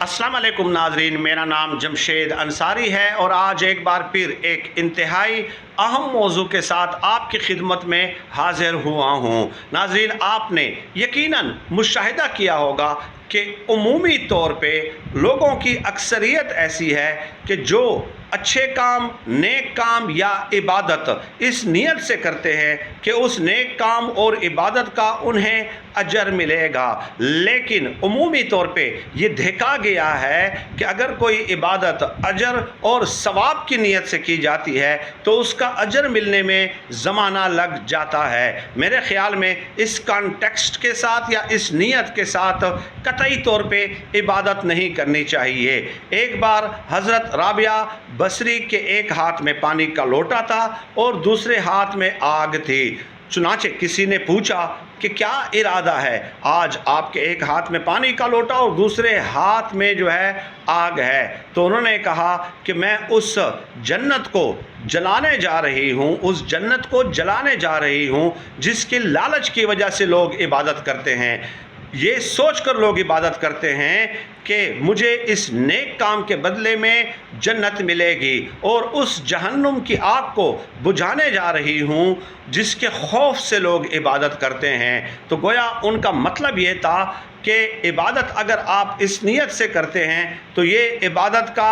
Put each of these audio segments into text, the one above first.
अस्सलाम वालेकुम नाजरीन, मेरा नाम जमशेद अंसारी है और आज एक बार फिर एक इंतहाई अहम मौजू के साथ आपकी खिदमत में हाजिर हुआ हूँ। नाजरीन, आपने यकीनन मुशाहिदा किया होगा कि उमूमी तौर पे लोगों की अक्सरियत ऐसी है कि जो अच्छे काम, नेक काम या इबादत इस नीयत से करते हैं कि उस नेक काम और इबादत का उन्हें अजर मिलेगा, लेकिन उमूमी तौर पे ये देखा गया है कि अगर कोई इबादत अजर और सवाब की नीयत से की जाती है तो उसका अजर मिलने में ज़माना लग जाता है। मेरे ख़्याल में इस कॉन्टेक्स्ट के साथ या इस नीयत के साथ कतई तौर पे इबादत नहीं करनी चाहिए। एक बार हज़रत राबिया बसरी के एक हाथ में पानी का लोटा था और दूसरे हाथ में आग थी। चुनाचे किसी ने पूछा कि क्या इरादा है, आज आपके एक हाथ में पानी का लोटा और दूसरे हाथ में जो है आग है। तो उन्होंने कहा कि मैं उस जन्नत को जलाने जा रही हूँ, उस जन्नत को जलाने जा रही हूँ जिसके लालच की वजह से लोग इबादत करते हैं। ये सोच कर लोग इबादत करते हैं कि मुझे इस नेक काम के बदले में जन्नत मिलेगी, और उस जहन्नुम की आग को बुझाने जा रही हूँ जिसके खौफ से लोग इबादत करते हैं। तो गोया उनका मतलब ये था कि इबादत अगर आप इस नीयत से करते हैं तो ये इबादत का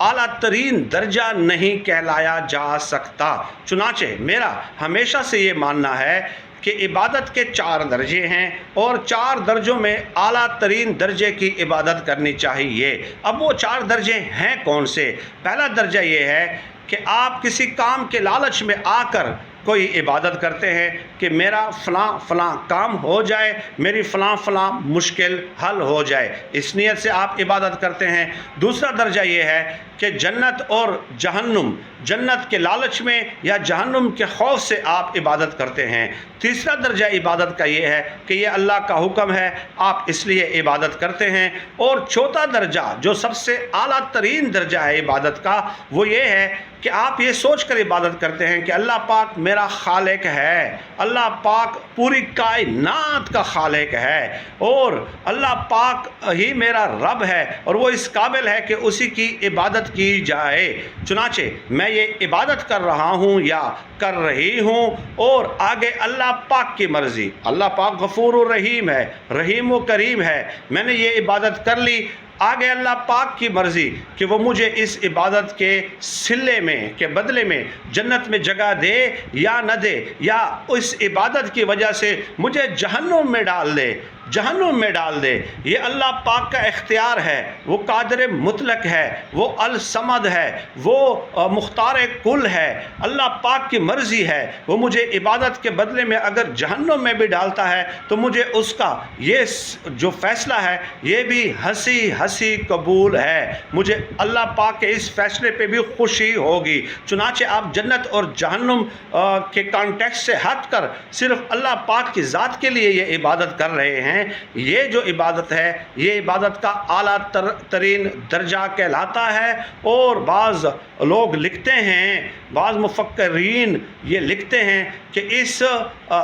आला तरीन दर्जा नहीं कहलाया जा सकता। चुनाचे मेरा हमेशा से ये मानना है कि इबादत के 4 दर्जे हैं और 4 दर्जों में आला तरीन दर्जे की इबादत करनी चाहिए। अब वो 4 दर्जे हैं कौन से? पहला दर्जा ये है कि आप किसी काम के लालच में आकर कोई इबादत करते हैं कि मेरा फ़लाँ काम हो जाए, मेरी फ़लाँ मुश्किल हल हो जाए, इस नीयत से आप इबादत करते हैं। दूसरा दर्जा ये है कि जन्नत और जहन्नुम, जन्नत के लालच में या जहन्नुम के खौफ से आप इबादत करते हैं। तीसरा दर्जा इबादत का ये है कि ये अल्लाह का हुक्म है, आप इसलिए इबादत करते हैं। और चौथा दर्जा जो सबसे आला तरीन दर्जा है इबादत का, वो ये है कि आप ये सोच कर इबादत करते हैं कि अल्लाह पाक मेरा खालिक है, अल्लाह पाक पूरी कायनात का खालिक है और अल्लाह पाक ही मेरा रब है और वो इस काबिल है कि उसी की इबादत की जाए। चुनाचे मैं ये इबादत कर रहा हूँ या कर रही हूँ और आगे अल्लाह पाक की मर्ज़ी, अल्लाह पाक गफ़ूर और रहीम है, रहीम व करीम है, मैंने ये इबादत कर ली, आगे अल्लाह पाक की मर्ज़ी कि वो मुझे इस इबादत के सिले में के बदले में जन्नत में जगह दे या न दे, या उस इबादत की वजह से मुझे जहन्नुम में डाल दे, जहन्नुम में डाल दे। ये अल्लाह पाक का इख्तियार है, वो कादिर मुतलक है, वो अल समद है, वो मुख्तार कुल है, अल्लाह पाक की मर्ज़ी है। वो मुझे इबादत के बदले में अगर जहन्नुम में भी डालता है तो मुझे उसका ये जो फ़ैसला है ये भी हंसी हंसी कबूल है, मुझे अल्लाह पाक के इस फ़ैसले पे भी खुशी होगी। चुनाचे आप जन्नत और जहन्नुम के कॉन्टेक्स्ट से हट कर सिर्फ अल्लाह पाक की ज़ात के लिए ये इबादत कर रहे हैं। ये जो इबादत है ये इबादत का आला तरीन दर्जा कहलाता है। और बाज़ लोग लिखते हैं, बाज़ मुफक्करीन ये लिखते हैं कि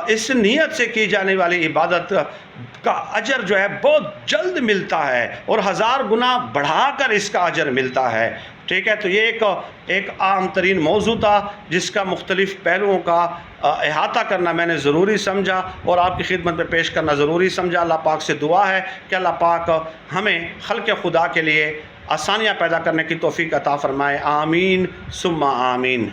इस नीयत से की जाने वाली इबादत का अजर जो है बहुत जल्द मिलता है और 1000 गुना बढ़ाकर इसका अजर मिलता है। ठीक है, तो ये एक आम तरीन मौजू था जिसका मुख्तलिफ़ पहलुओं का अहाता करना मैंने ज़रूरी समझा और आपकी खिदमत में पेश करना ज़रूरी समझा। अल्लाह पाक से दुआ है कि अल्लाह पाक हमें खल्क़ खुदा के लिए आसानियाँ पैदा करने की तौफ़ीक़ अता फ़रमाए। आमीन सुम्मा आमीन।